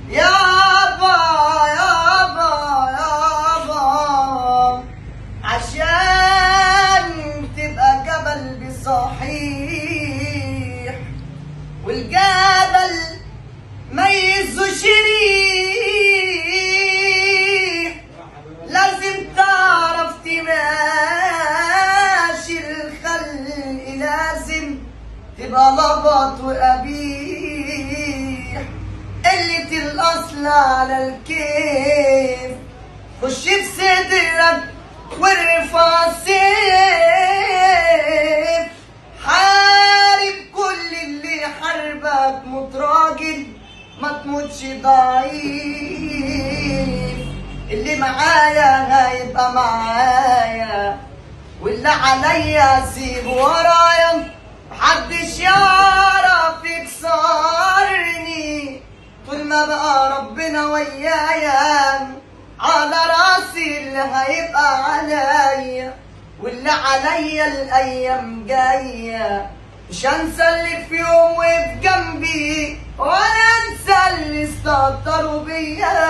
يابا يابا يابا، عشان تبقى جبل بصحيح، والجبل ما يهزوش ريح، لازم تعرف تماشي الخلق، لازم تبقى لبط وقبيح، قلة الأصل على الكيف، خش في صدرك وارفع السيف، حارب كل اللي حاربك، موت راجل ما تموتش ضعيف، اللي معايا هيبقى معايا، واللي عليا سيبه ورايا، محدش يعرف يكسرني، طول ما بقى ربنا ويايا، على راسي اللي هيبقى عليا، واللي عليا الايام جايه، مش هنسى اللي في يوم وقف جنبي، ولا انسى اللي استهتروا بيا.